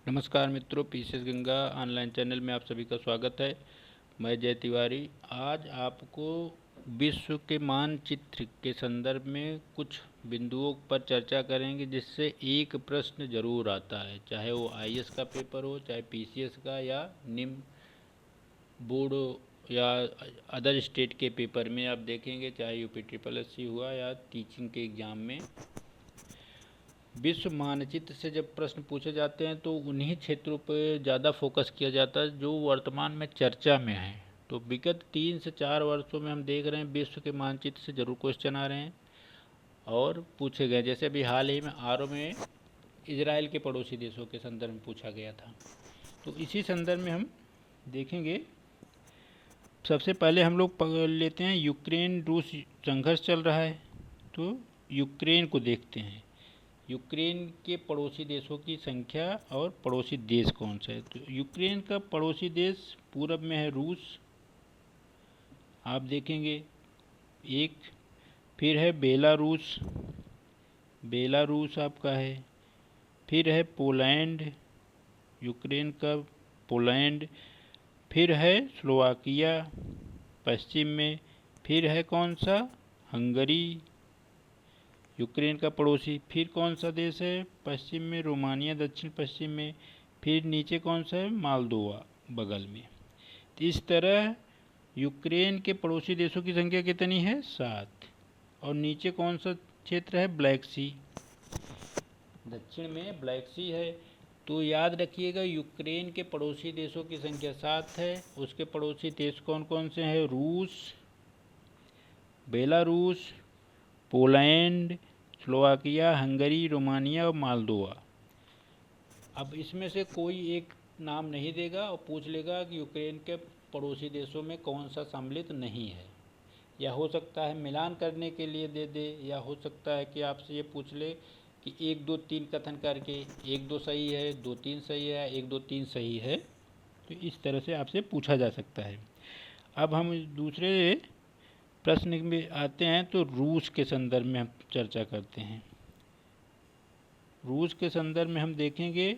नमस्कार मित्रों, PCS Ganga online channel में आप सभी का स्वागत है। मैं जय तिवारी। आज आपको विश्व के मानचित्र के संदर्भ में कुछ बिंदुओं पर चर्चा करेंगे, जिससे एक प्रश्न जरूर आता है, चाहे वो आईएएस का पेपर हो, चाहे पीसीएस का, या निम्न बोर्ड या अदर स्टेट के पेपर में आप देखेंगे, चाहे यूपी ट्रिपल एससी हुआ या टीचिंग के एग्ज़ाम में। विश्व मानचित्र से जब प्रश्न पूछे जाते हैं तो उन्हीं क्षेत्रों पर ज़्यादा फोकस किया जाता है जो वर्तमान में चर्चा में है। तो विगत 3 से 4 वर्षों में हम देख रहे हैं विश्व के मानचित्र से ज़रूर क्वेश्चन आ रहे हैं और पूछे गए। जैसे अभी हाल ही में आरओ में इजराइल के पड़ोसी देशों के संदर्भ में पूछा गया था। तो इसी संदर्भ में हम देखेंगे। सबसे पहले हम लोग लेते हैं, यूक्रेन रूस संघर्ष चल रहा है, तो यूक्रेन को देखते हैं। यूक्रेन के पड़ोसी देशों की संख्या और पड़ोसी देश कौन सा है। तो यूक्रेन का पड़ोसी देश पूरब में है रूस, आप देखेंगे एक। फिर है बेलारूस, बेलारूस आपका है। फिर है पोलैंड, यूक्रेन का पोलैंड। फिर है स्लोवाकिया पश्चिम में। फिर है कौन सा, हंगरी, यूक्रेन का पड़ोसी। फिर कौन सा देश है पश्चिम में, रोमानिया दक्षिण पश्चिम में। फिर नीचे कौन सा है, मालदोवा बगल में। तो इस तरह यूक्रेन के पड़ोसी देशों की संख्या कितनी है, 7। और नीचे कौन सा क्षेत्र है, ब्लैक सी, दक्षिण में ब्लैक सी है। तो याद रखिएगा, यूक्रेन के पड़ोसी देशों की संख्या 7 है। उसके पड़ोसी देश कौन कौन से हैं, रूस, Belarus, Poland, Slovakia, Hungary, Romania और मालदोवा। अब इसमें से कोई एक नाम नहीं देगा और पूछ लेगा कि यूक्रेन के पड़ोसी देशों में कौन सा सम्मिलित नहीं है, या हो सकता है मिलान करने के लिए दे दे, या हो सकता है कि आपसे ये पूछ ले कि 1 2 3 कथन करके 1 2 सही है, 2 3 सही है, 1 2 3 सही है। तो इस तरह से आपसे पूछा जा सकता है। अब हम दूसरे प्रश्न में आते हैं, तो रूस के संदर्भ में हम चर्चा करते हैं। रूस के संदर्भ में हम देखेंगे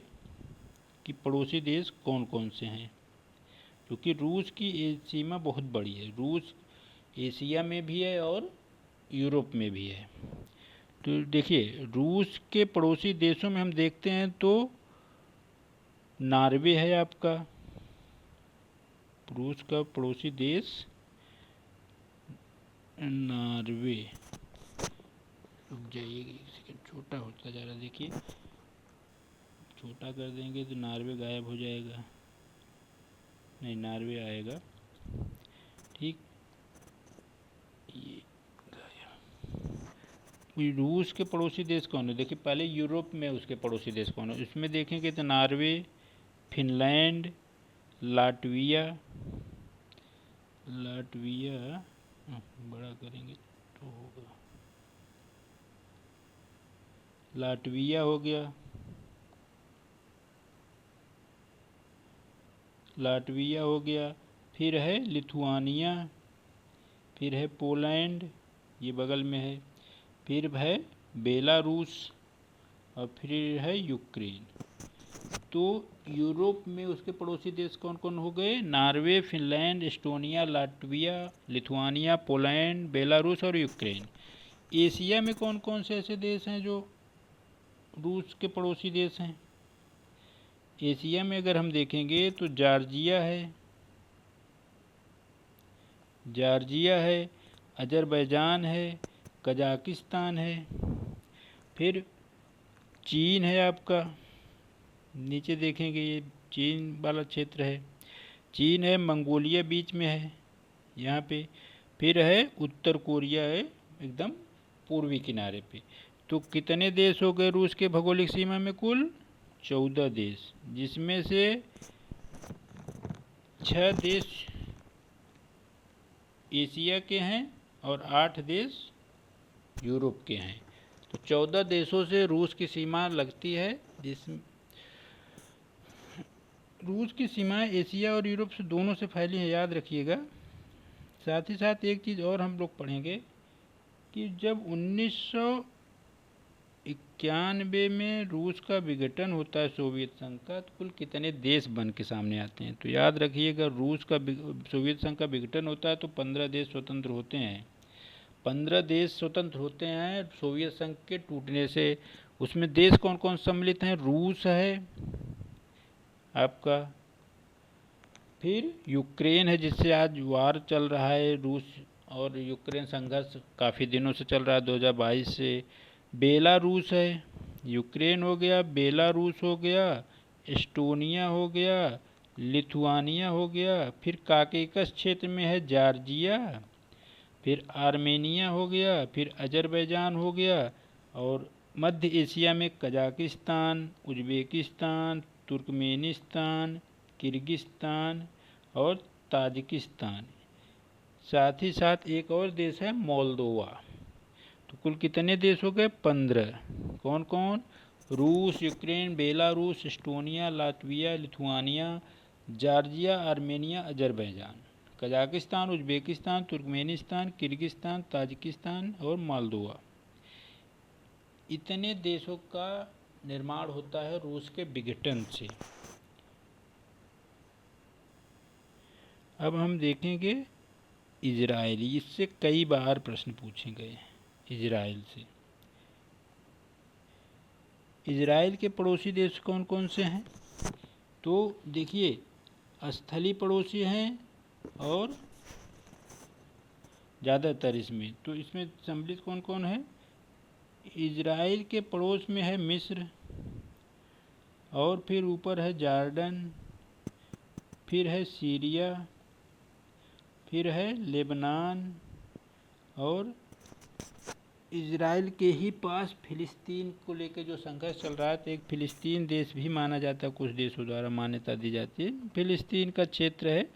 कि पड़ोसी देश कौन कौन से हैं, क्योंकि रूस की सीमा बहुत बड़ी है। रूस एशिया में भी है और यूरोप में भी है। तो देखिए, रूस के पड़ोसी देशों में हम देखते हैं तो नॉर्वे है आपका, रूस का पड़ोसी देश नॉर्वे। रुक जाइए एक सेकंड, छोटा होता जा रहा है, देखिए छोटा कर देंगे तो नॉर्वे गायब हो जाएगा, नहीं नॉर्वे आएगा, ठीक। ये रूस के पड़ोसी देश कौन है, देखिए पहले यूरोप में उसके पड़ोसी देश कौन है, इसमें देखेंगे तो नॉर्वे, फिनलैंड, लाटविया, लाटविया बड़ा करेंगे तो होगा, लाटविया हो गया, लाटविया हो गया। फिर है लिथुआनिया, फिर है पोलैंड, ये बगल में है। फिर है बेलारूस और फिर है यूक्रेन। तो यूरोप में उसके पड़ोसी देश कौन कौन हो गए, Norway, Finland, Estonia, Latvia, Lithuania, Poland, Belarus और यूक्रेन। एशिया में कौन कौन से ऐसे देश हैं जो रूस के पड़ोसी देश हैं। एशिया में अगर हम देखेंगे तो जॉर्जिया है, जॉर्जिया है, अजरबैजान है, कजाकिस्तान है। फिर चीन है आपका, नीचे देखेंगे ये चीन वाला क्षेत्र है, चीन है, मंगोलिया बीच में है यहाँ पे। फिर है उत्तर कोरिया है एकदम पूर्वी किनारे पे। तो कितने देश हो गए रूस के भौगोलिक सीमा में, कुल 14 देश, जिसमें से 6 देश एशिया के हैं और 8 देश यूरोप के हैं। तो 14 देशों से रूस की सीमा लगती है, जिसमें रूस की सीमाएं एशिया और यूरोप से दोनों से फैली हैं, याद रखिएगा। साथ ही साथ एक चीज़ और हम लोग पढ़ेंगे कि जब 91 में रूस का विघटन होता है सोवियत संघ का, तो कुल कितने देश बन के सामने आते हैं? तो याद रखिएगा, रूस का सोवियत संघ का विघटन होता है तो 15 देश स्वतंत्र होते हैं। 15 देश स्वतंत्र होते हैं सोवियत संघ के टूटने से। उसमें देश कौन कौन सम्मिलित हैं? रूस है आपका, फिर यूक्रेन है जिससे आज वार चल रहा है, रूस और यूक्रेन संघर्ष काफ़ी दिनों से चल रहा है 2022 से। बेलारूस है, यूक्रेन हो गया, बेलारूस हो गया, एस्टोनिया हो गया, लिथुआनिया हो गया, फिर काकेकस क्षेत्र में है जॉर्जिया, फिर आर्मेनिया हो गया, फिर अजरबैजान हो गया, और मध्य एशिया में कजाकिस्तान, उज्बेकिस्तान, तुर्कमेनिस्तान, किर्गिस्तान और ताजिकिस्तान। साथ ही साथ एक और देश है मोल्दोवा। तो कुल कितने देश हो गए? 15। कौन कौन? रूस, Ukraine, Belarus, Estonia, Latvia, Lithuania, Georgia, Armenia, Azerbaijan, Kazakhstan, Uzbekistan, Turkmenistan, Kyrgyzstan, Tajikistan और मोल्दोवा। इतने देशों का निर्माण होता है रूस के विघटन से। अब हम देखेंगे इजराइल। इससे कई बार प्रश्न पूछे गए हैं इजराइल से। इजराइल के पड़ोसी देश कौन कौन से हैं? तो देखिए, स्थलीय पड़ोसी हैं और ज़्यादातर इसमें, तो इसमें सम्मिलित कौन कौन है? इजराइल के पड़ोस में है मिस्र, और फिर ऊपर है जॉर्डन, फिर है सीरिया, फिर है लेबनान, और इजराइल के ही पास फिलिस्तीन को लेकर जो संघर्ष चल रहा है, तो एक फिलिस्तीन देश भी माना जाता है, कुछ देशों द्वारा मान्यता दी जाती है। फिलिस्तीन का क्षेत्र है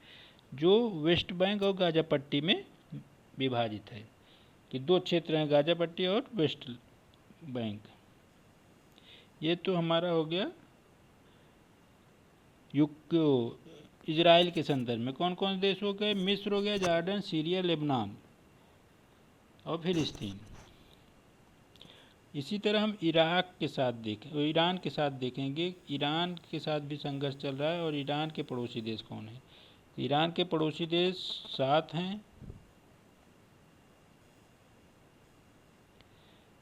जो वेस्ट बैंक और गाजा पट्टी में विभाजित है, कि दो क्षेत्र हैं, गाजा पट्टी और वेस्ट बैंक। ये तो हमारा हो गया इजराइल के संदर्भ में। कौन कौन देश हो गए? मिस्र हो गया, जॉर्डन, सीरिया, लेबनान और फिलिस्तीन। इसी तरह हम इराक के साथ ईरान के साथ देखेंगे। ईरान के साथ भी संघर्ष चल रहा है। और ईरान के पड़ोसी देश कौन है? ईरान के पड़ोसी देश 7 हैं।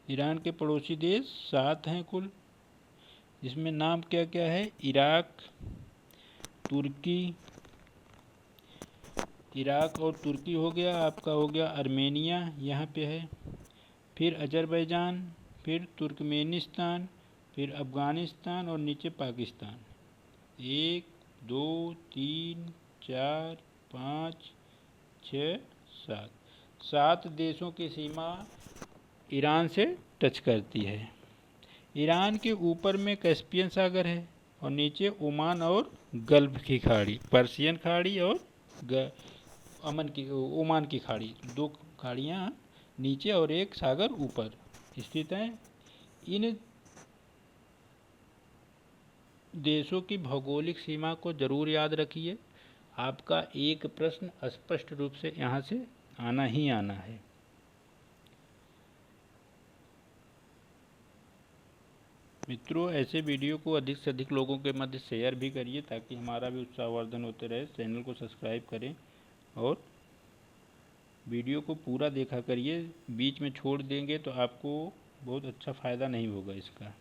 ईरान के पड़ोसी देश 7 हैं कुल, जिसमें नाम क्या क्या है? इराक, तुर्की, इराक और तुर्की हो गया आपका, हो गया आर्मेनिया यहाँ पे है, फिर अजरबैजान, फिर तुर्कमेनिस्तान, फिर अफ़गानिस्तान और नीचे पाकिस्तान। 1 2 3 4 5 6 7 देशों की सीमा ईरान से टच करती है। ईरान के ऊपर में कैस्पियन सागर है और नीचे ओमान और गल्फ की खाड़ी, पर्शियन खाड़ी और ओमान की खाड़ी, 2 खाड़ियाँ नीचे और एक सागर ऊपर स्थित हैं। इन देशों की भौगोलिक सीमा को जरूर याद रखिए। आपका एक प्रश्न स्पष्ट रूप से यहाँ से आना ही आना है। मित्रों, ऐसे वीडियो को अधिक से अधिक लोगों के मध्य शेयर भी करिए, ताकि हमारा भी उत्साहवर्धन होते रहे। चैनल को सब्सक्राइब करें और वीडियो को पूरा देखा करिए। बीच में छोड़ देंगे तो आपको बहुत अच्छा फ़ायदा नहीं होगा इसका।